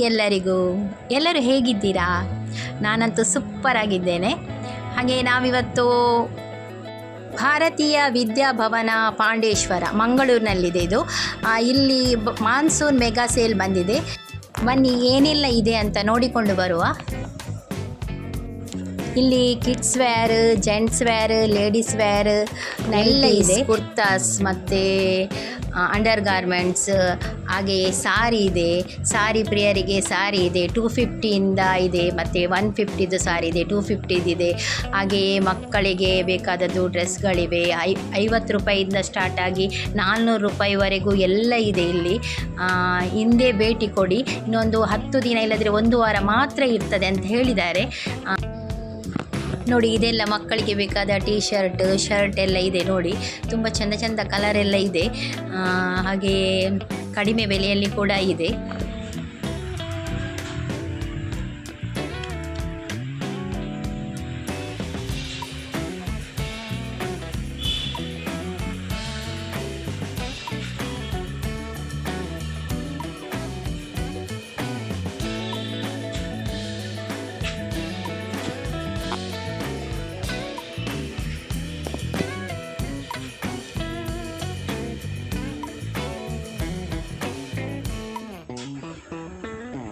ಎಲ್ಲರಿಗೂ. ಎಲ್ಲರೂ ಹೇಗಿದ್ದೀರಾ? ನಾನಂತೂ ಸೂಪರ್ ಆಗಿದ್ದೇನೆ. ಹಾಗೆ ನಾವಿವತ್ತು ಭಾರತೀಯ ವಿದ್ಯಾಭವನ ಪಾಂಡೇಶ್ವರ ಮಂಗಳೂರಿನಲ್ಲಿದೆ ಇದು. ಇಲ್ಲಿ ಮಾನ್ಸೂನ್ ಮೆಗಾ ಸೇಲ್ ಬಂದಿದೆ. ಬನ್ನಿ ಏನೆಲ್ಲ ಇದೆ ಅಂತ ನೋಡಿಕೊಂಡು ಬರುವ. ಇಲ್ಲಿ kids wear, gents wear, ladies wear ಎಲ್ಲ ಇದೆ. ಕುರ್ತಾಸ್ ಮತ್ತು ಅಂಡರ್ ಗಾರ್ಮೆಂಟ್ಸ್, ಹಾಗೆ ಸಾರಿ ಇದೆ. ಸಾರಿ ಪ್ರಿಯರಿಗೆ ಸಾರಿ ಇದೆ, 250ಇಂದ ಇದೆ, ಮತ್ತು 150ದು ಸಾರಿ ಇದೆ, 250ಇದೆ. ಹಾಗೆಯೇ ಮಕ್ಕಳಿಗೆ ಬೇಕಾದದ್ದು ಡ್ರೆಸ್ಗಳಿವೆ. 50 ರೂಪಾಯಿಯಿಂದ ಸ್ಟಾರ್ಟ್ ಆಗಿ 400 ರೂಪಾಯಿವರೆಗೂ ಎಲ್ಲ ಇದೆ ಇಲ್ಲಿ. ಹಿಂದೆ ಭೇಟಿ ಕೊಡಿ. ಇನ್ನೊಂದು 10 ದಿನ ಇಲ್ಲದ್ರೆ 1 ವಾರ ಮಾತ್ರ ಇರ್ತದೆ ಅಂತ ಹೇಳಿದ್ದಾರೆ. ನೋಡಿ, ಇದೆಲ್ಲ ಮಕ್ಕಳಿಗೆ ಬೇಕಾದ ಟೀ ಶರ್ಟ್ ಎಲ್ಲ ಇದೆ. ನೋಡಿ, ತುಂಬ ಚಂದ ಕಲರ್ ಎಲ್ಲ ಇದೆ. ಹಾಗೆ ಕಡಿಮೆ ಬೆಲೆಯಲ್ಲಿ ಕೂಡ ಇದೆ.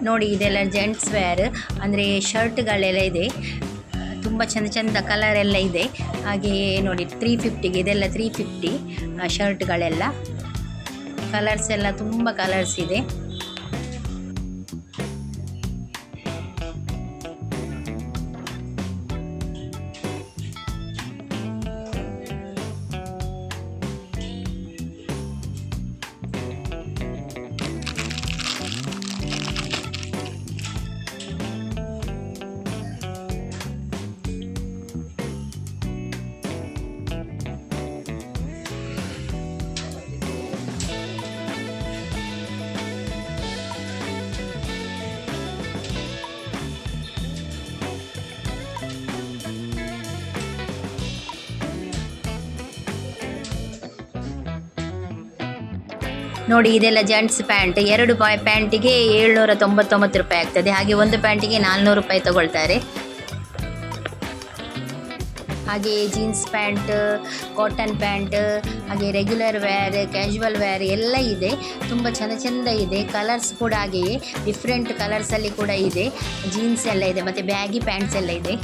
ನೋಡಿ, ಇದೆಲ್ಲ ಜೆಂಟ್ಸ್ ವೇರ್, ಅಂದರೆ ಶರ್ಟ್ಗಳೆಲ್ಲ ಇದೆ. ತುಂಬ ಚಂದ ಕಲರ್ ಎಲ್ಲ ಇದೆ. ಹಾಗೆಯೇ ನೋಡಿ 350ಗೆ ಇದೆಲ್ಲ 350 ಶರ್ಟ್ಗಳೆಲ್ಲ. ಕಲರ್ಸ್ ಎಲ್ಲ ತುಂಬ ಕಲರ್ಸ್ ಇದೆ. ನೋಡಿ, ಇದೆಲ್ಲ ಜೆಂಟ್ಸ್ ಪ್ಯಾಂಟ್. 2 ಪ್ಯಾಂಟಿಗೆ 799 ರೂಪಾಯಿ ಆಗ್ತದೆ. ಹಾಗೆ ಒಂದು ಪ್ಯಾಂಟಿಗೆ 400 ರೂಪಾಯಿ ತಗೊಳ್ತಾರೆ. ಹಾಗೆ ಜೀನ್ಸ್ ಪ್ಯಾಂಟ್, ಕಾಟನ್ ಪ್ಯಾಂಟ್, ಹಾಗೆ ರೆಗ್ಯುಲರ್ ವೇರ್, ಕ್ಯಾಶುವಲ್ ವೇರ್ ಎಲ್ಲ ಇದೆ. ತುಂಬ ಚಂದ ಇದೆ. ಕಲರ್ಸ್ ಕೂಡ ಹಾಗೆಯೇ ಡಿಫ್ರೆಂಟ್ ಕಲರ್ಸಲ್ಲಿ ಕೂಡ ಇದೆ. ಜೀನ್ಸ್ ಎಲ್ಲ ಇದೆ, ಮತ್ತು ಬ್ಯಾಗಿ ಪ್ಯಾಂಟ್ಸ್ ಎಲ್ಲ ಇದೆ.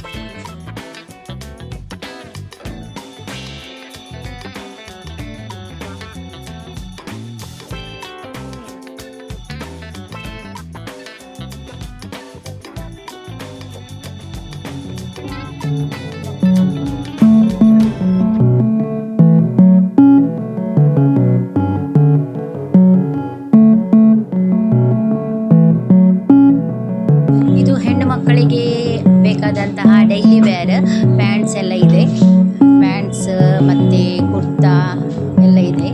ಇದು ಹೆಣ್ಣು ಮಕ್ಕಳಿಗೆ ಬೇಕಾದಂತಹ ಡೈಲಿ ವೇರ್ ಪ್ಯಾಂಟ್ಸ್ ಎಲ್ಲ ಇದೆ. ಪ್ಯಾಂಟ್ಸ್ ಮತ್ತು ಕುರ್ತಾ ಎಲ್ಲ ಇದೆ.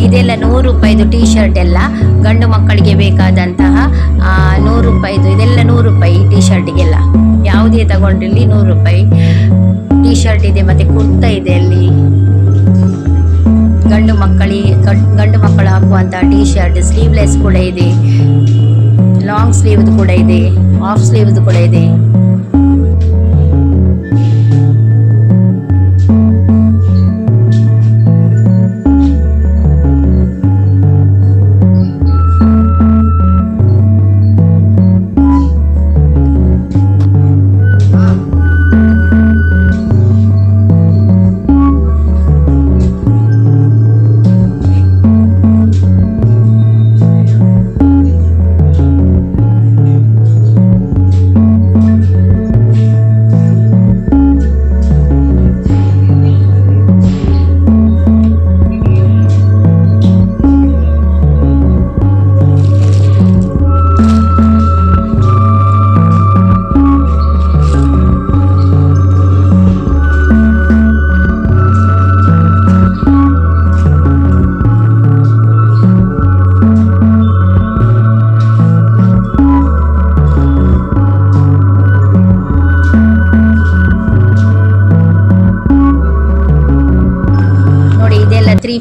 ಇದೆಲ್ಲ 100 ರೂಪಾಯಿದು ಟೀ ಶರ್ಟ್ ಎಲ್ಲ ಗಂಡು ಮಕ್ಕಳಿಗೆ ಬೇಕಾದಂತಹ 100 ರೂಪಾಯಿದು. ಇದೆಲ್ಲ 100 ರೂಪಾಯಿ ಟೀ ಶರ್ಟಿಗೆಲ್ಲ. ಯಾವುದೇ ತಗೊಂಡಿರಲಿ 100 ರೂಪಾಯಿ ಟೀ ಶರ್ಟ್ ಇದೆ. ಮತ್ತು ಕುರ್ತಾ ಇದೆ ಅಲ್ಲಿ. ಗಂಡು ಮಕ್ಕಳು ಹಾಕುವಂತಹ ಟೀ ಶರ್ಟ್ ಸ್ಲೀವ್ಲೆಸ್ ಕೂಡ ಇದೆ, ಲಾಂಗ್ ಸ್ಲೀವ್ದು ಕೂಡ ಇದೆ, ಹಾಫ್ ಸ್ಲೀವ್ದು ಕೂಡ ಇದೆ.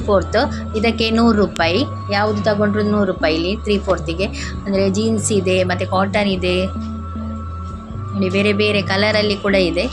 3/4 ಇದಕ್ಕೆ 100 ರೂಪಾಯಿ. ಯಾವುದು ತಗೊಂಡ್ರು 100 ರೂಪಾಯಿ ಇಲ್ಲಿ 3/4ಗೆ. ಅಂದರೆ ಜೀನ್ಸ್ ಇದೆ ಮತ್ತು ಕಾಟನ್ ಇದೆ ನೋಡಿ, ಬೇರೆ ಬೇರೆ ಕಲರಲ್ಲಿ ಕೂಡ ಇದೆ.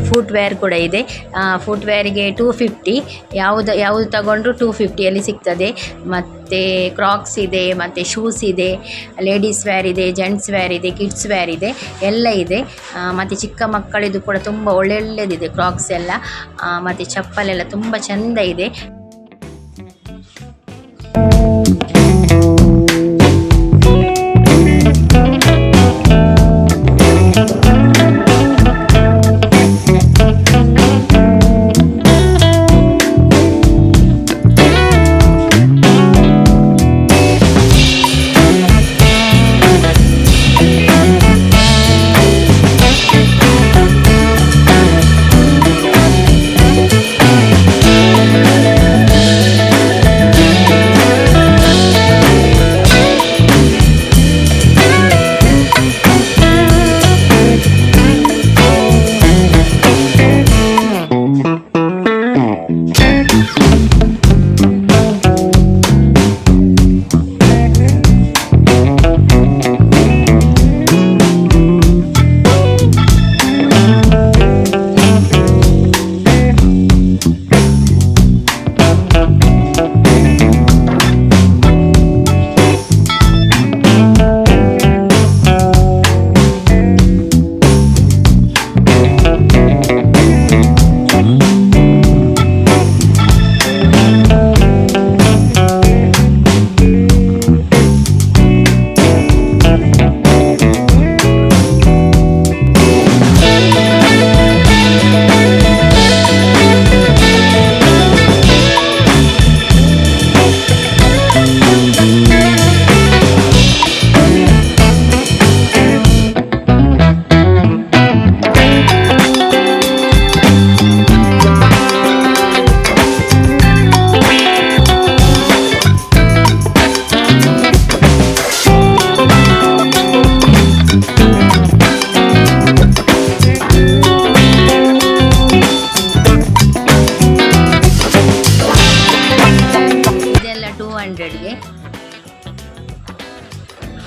ಫುಟ್ವೇರ್ ಕೂಡ ಇದೆ. ಫುಟ್ವೇರಿಗೆ 250, ಯಾವುದು ತಗೊಂಡ್ರು 250 ಸಿಗ್ತದೆ. ಮತ್ತು ಕ್ರಾಕ್ಸ್ ಇದೆ, ಮತ್ತು ಶೂಸ್ ಇದೆ, ಲೇಡೀಸ್ ವೇರ್ ಇದೆ, ಜೆಂಟ್ಸ್ ವೇರ್ ಇದೆ, ಕಿಡ್ಸ್ ವೇರ್ ಇದೆ, ಎಲ್ಲ ಇದೆ. ಮತ್ತು ಚಿಕ್ಕ ಮಕ್ಕಳಿದು ಕೂಡ ತುಂಬ ಒಳ್ಳೊಳ್ಳೆದಿದೆ ಕ್ರಾಕ್ಸ್ ಎಲ್ಲ. ಮತ್ತು ಚಪ್ಪಲೆಲ್ಲ ತುಂಬ ಚೆಂದ ಇದೆ.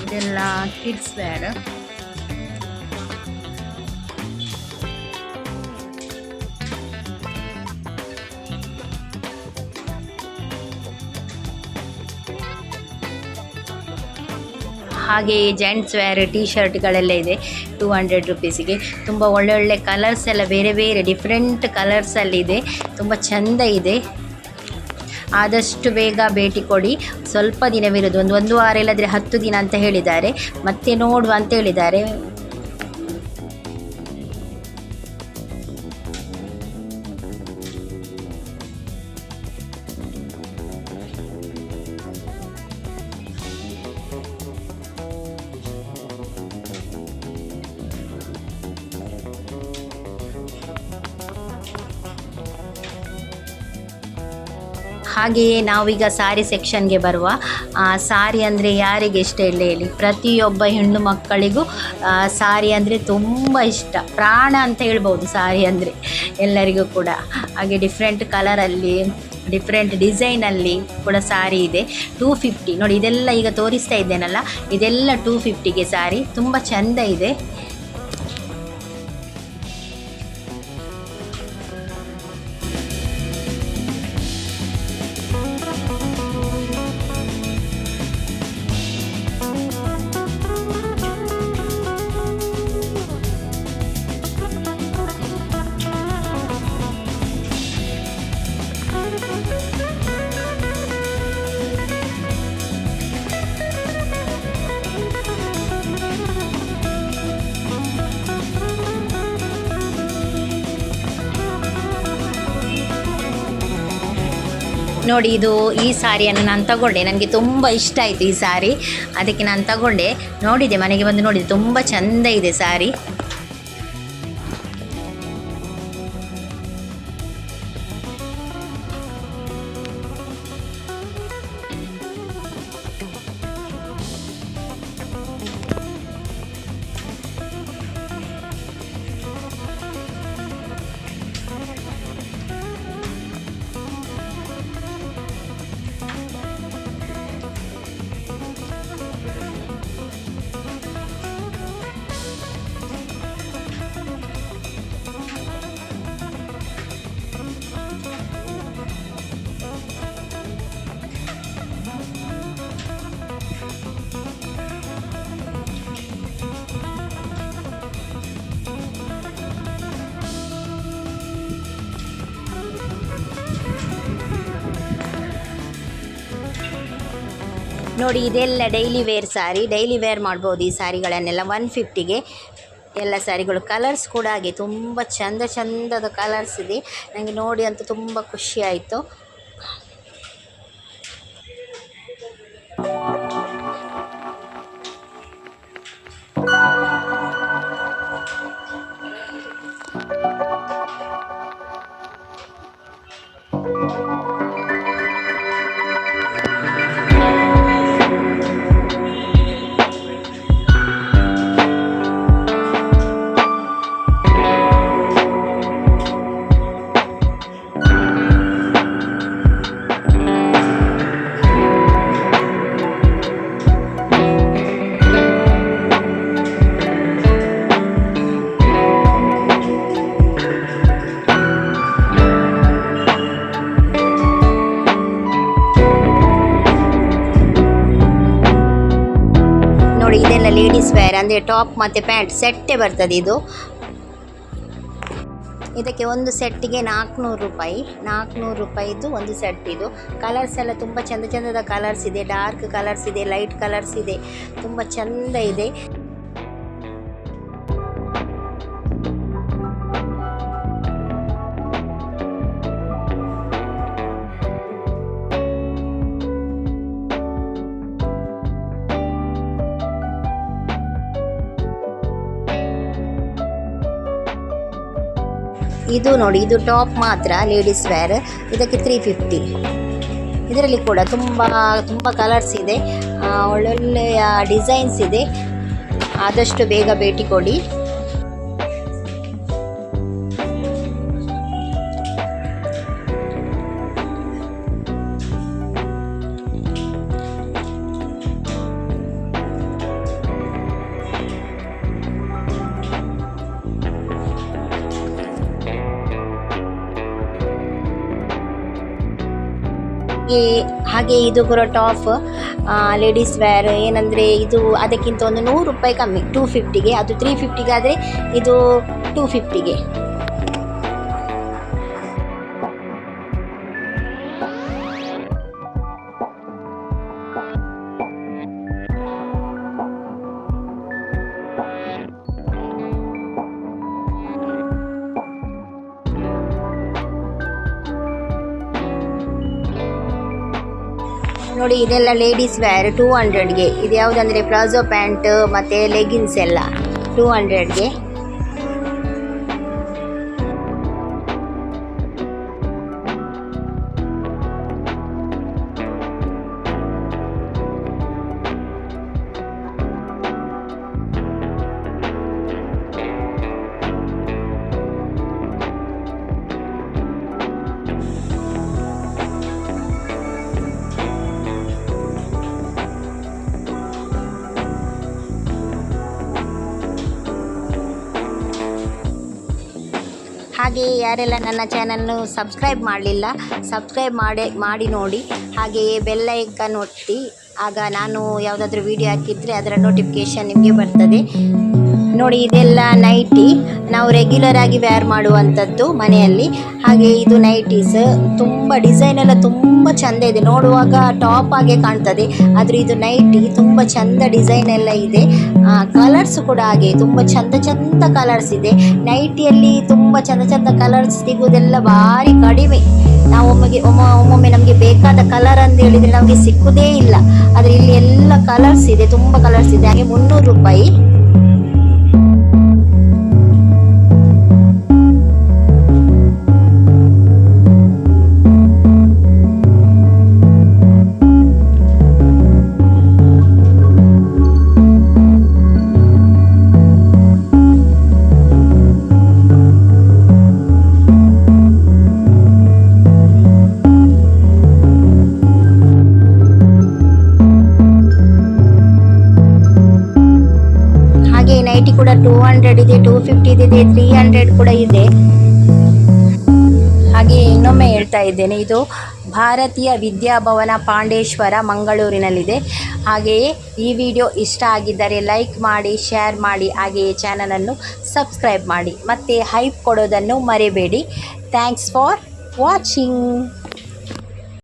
ಇದೆಲ್ಲ ಕಿಡ್ಸ್ ವೇರ್. ಹಾಗೆ ಜೆಂಟ್ಸ್ ವೇರ್ ಟೀ ಶರ್ಟ್ಗಳೆಲ್ಲ ಇದೆ 200 ರುಪೀಸಿಗೆ. ತುಂಬ ಒಳ್ಳೊಳ್ಳೆ ಕಲರ್ಸ್ ಎಲ್ಲ ಬೇರೆ ಬೇರೆ ಡಿಫ್ರೆಂಟ್ ಕಲರ್ಸಲ್ಲಿದೆ, ತುಂಬ ಚೆಂದ ಇದೆ. ಆದಷ್ಟು ಬೇಗ ಭೇಟಿ ಕೊಡಿ. ಸ್ವಲ್ಪ ದಿನವಿರೋದು, ಒಂದು ವಾರ ಇಲ್ಲದ್ರೆ 10 ದಿನ ಅಂತ ಹೇಳಿದ್ದಾರೆ. ಮತ್ತೆ ನೋಡುವ ಅಂತ ಹೇಳಿದ್ದಾರೆ. ಹಾಗೆಯೇ ನಾವೀಗ ಸಾರಿ ಸೆಕ್ಷನ್ಗೆ ಬರುವ. ಸಾರಿ ಅಂದರೆ ಯಾರಿಗೆ ಇಷ್ಟ ಇಲ್ಲ ಹೇಳಿ, ಪ್ರತಿಯೊಬ್ಬ ಹೆಣ್ಣು ಮಕ್ಕಳಿಗೂ ಸಾರಿ ಅಂದರೆ ತುಂಬ ಇಷ್ಟ, ಪ್ರಾಣ ಅಂತ ಹೇಳ್ಬೋದು ಸಾರಿ ಅಂದರೆ ಎಲ್ಲರಿಗೂ ಕೂಡ. ಹಾಗೆ ಡಿಫ್ರೆಂಟ್ ಕಲರಲ್ಲಿ ಡಿಫ್ರೆಂಟ್ ಡಿಸೈನಲ್ಲಿ ಕೂಡ ಸಾರಿ ಇದೆ. 250 ನೋಡಿ, ಇದೆಲ್ಲ ಈಗ ತೋರಿಸ್ತಾ ಇದ್ದೇನಲ್ಲ, ಇದೆಲ್ಲ 250ಗೆ ಸಾರಿ, ತುಂಬ ಚೆಂದ ಇದೆ. ನೋಡಿ ಇದು ಈ ಸಾರಿಯನ್ನು ನಾನು ತಗೊಂಡೆ. ನನಗೆ ತುಂಬ ಇಷ್ಟ ಆಯಿತು ಈ ಸಾರಿ, ಅದಕ್ಕೆ ನಾನು ತಗೊಂಡೆ. ನೋಡಿದೆ, ಮನೆಗೆ ಬಂದು ನೋಡಿದೆ, ತುಂಬ ಚೆಂದ ಇದೆ ಸಾರಿ. ನೋಡಿ ಇದೆಲ್ಲ ಡೈಲಿ ವೇರ್ ಸಾರಿ, ಡೈಲಿ ವೇರ್ ಮಾಡ್ಬೋದು ಈ ಸಾರಿಗಳನ್ನೆಲ್ಲ 150ಗೆ ಎಲ್ಲ ಸಾರಿಗಳು. ಕಲರ್ಸ್ ಕೂಡ ಹಾಗೆ ತುಂಬ ಚಂದದ ಕಲರ್ಸ್ ಇದೆ. ನನಗೆ ನೋಡಿ ಅಂತೂ ತುಂಬ ಖುಷಿ ಆಯಿತು. ಇದೆಲ್ಲ ಲೇಡೀಸ್ ವೇರ್, ಅಂದರೆ ಟಾಪ್ ಮತ್ತು ಪ್ಯಾಂಟ್ ಸೆಟ್ಟೇ ಬರ್ತದೆ ಇದು. ಇದಕ್ಕೆ ಒಂದು ಸೆಟ್ಟಿಗೆ 400 ರೂಪಾಯಿ, 400 ರೂಪಾಯಿದು ಒಂದು ಸೆಟ್ ಇದು. ಕಲರ್ಸ್ ಎಲ್ಲ ತುಂಬ ಚಂದದ ಕಲರ್ಸ್ ಇದೆ, ಡಾರ್ಕ್ ಕಲರ್ಸ್ ಇದೆ, ಲೈಟ್ ಕಲರ್ಸ್ ಇದೆ, ತುಂಬ ಚೆಂದ ಇದೆ. ಇದು ನೋಡಿ, ಇದು ಟಾಪ್ ಮಾತ್ರ ಲೇಡೀಸ್ ವೇರ್, ಇದಕ್ಕೆ 350. ಇದರಲ್ಲಿ ಕೂಡ ತುಂಬ ಕಲರ್ಸ್ ಇದೆ, ಒಳ್ಳೊಳ್ಳೆಯ ಡಿಸೈನ್ಸ್ ಇದೆ. ಆದಷ್ಟು ಬೇಗ ಭೇಟಿ ಕೊಡಿ. ಹಾಗೆ ಇದು ಕೂಡ ಟಾಪ್ ಲೇಡೀಸ್ ವೇರ್. ಏನಂದರೆ ಇದು ಅದಕ್ಕಿಂತ ಒಂದು 100 ರೂಪಾಯಿ ಕಮ್ಮಿ, 250ಗೆ. ಅದು 350ಗೆ ಆದರೆ ಇದು 250ಗೆ. ನೋಡಿ ಇದೆಲ್ಲ ಲೇಡೀಸ್ ವೇರ್ 200ಗೆ. ಇದು ಯಾವುದಂದರೆ ಪ್ಲಾಜೋ ಪ್ಯಾಂಟ್ ಮತ್ತು ಲೆಗಿನ್ಸ್ ಎಲ್ಲ 200ಗೆ. ಹಾಗೆ ಯಾರೆಲ್ಲ ನನ್ನ ಚಾನಲ್ನು ಸಬ್ಸ್ಕ್ರೈಬ್ ಮಾಡಲಿಲ್ಲ, ಸಬ್ಸ್ಕ್ರೈಬ್ ಮಾಡಿ ನೋಡಿ. ಹಾಗೆಯೇ ಬೆಲ್ ಐಕಾನ್ ಒತ್ತಿ, ಆಗ ನಾನು ಯಾವುದಾದ್ರೂ ವಿಡಿಯೋ ಹಾಕಿದರೆ ಅದರ ನೋಟಿಫಿಕೇಷನ್ ನಿಮಗೆ ಬರ್ತದೆ. ನೋಡಿ ಇದೆಲ್ಲ ನೈಟಿ, ನಾವು ರೆಗ್ಯುಲರ್ ಆಗಿ ವೇರ್ ಮಾಡುವಂಥದ್ದು ಮನೆಯಲ್ಲಿ. ಹಾಗೆ ಇದು ನೈಟೀಸ್, ತುಂಬ ಡಿಸೈನ್ ಎಲ್ಲ ತುಂಬ ಚೆಂದ ಇದೆ. ನೋಡುವಾಗ ಟಾಪ್ ಆಗಿ ಕಾಣ್ತದೆ, ಆದರೆ ಇದು ನೈಟಿ ತುಂಬ ಚೆಂದ ಡಿಸೈನ್ ಎಲ್ಲ ಇದೆ. ಕಲರ್ಸ್ ಕೂಡ ಹಾಗೆ ತುಂಬ ಚೆಂದ ಕಲರ್ಸ್ ಇದೆ. ನೈಟಿಯಲ್ಲಿ ತುಂಬ ಚೆಂದ ಕಲರ್ಸ್ ಸಿಗೋದೆಲ್ಲ ಭಾರಿ ಕಡಿಮೆ. ನಾವು ಒಮ್ಮೊಮ್ಮೆ ನಮಗೆ ಬೇಕಾದ ಕಲರ್ ಅಂತ ಹೇಳಿದರೆ ನಮಗೆ ಸಿಕ್ಕುದೇ ಇಲ್ಲ. ಆದರೆ ಇಲ್ಲಿ ಎಲ್ಲ ಕಲರ್ಸ್ ಇದೆ, ತುಂಬ ಕಲರ್ಸ್ ಇದೆ. ಹಾಗೆ 300 ರೂಪಾಯಿ. ನೈಟಿ ಕೂಡ 200 ಇದೆ, 250 ಇದೆ, 300 ಕೂಡ ಇದೆ. ಹಾಗೆ ಇನ್ನೊಮ್ಮೆ ಹೇಳ್ತಾ ಇದ್ದೇನೆ, ಇದು ಭಾರತೀಯ ವಿದ್ಯಾಭವನ ಪಾಂಡೇಶ್ವರ ಮಂಗಳೂರಿನಲ್ಲಿದೆ. ಹಾಗೆಯೇ ಈ ವಿಡಿಯೋ ಇಷ್ಟ ಆಗಿದ್ದರೆ ಲೈಕ್ ಮಾಡಿ, ಶೇರ್ ಮಾಡಿ, ಹಾಗೆಯೇ ಚಾನಲನ್ನು ಸಬ್ಸ್ಕ್ರೈಬ್ ಮಾಡಿ, ಮತ್ತು ಹೈಪ್ ಕೊಡೋದನ್ನು ಮರಿಬೇಡಿ. Thanks for watching.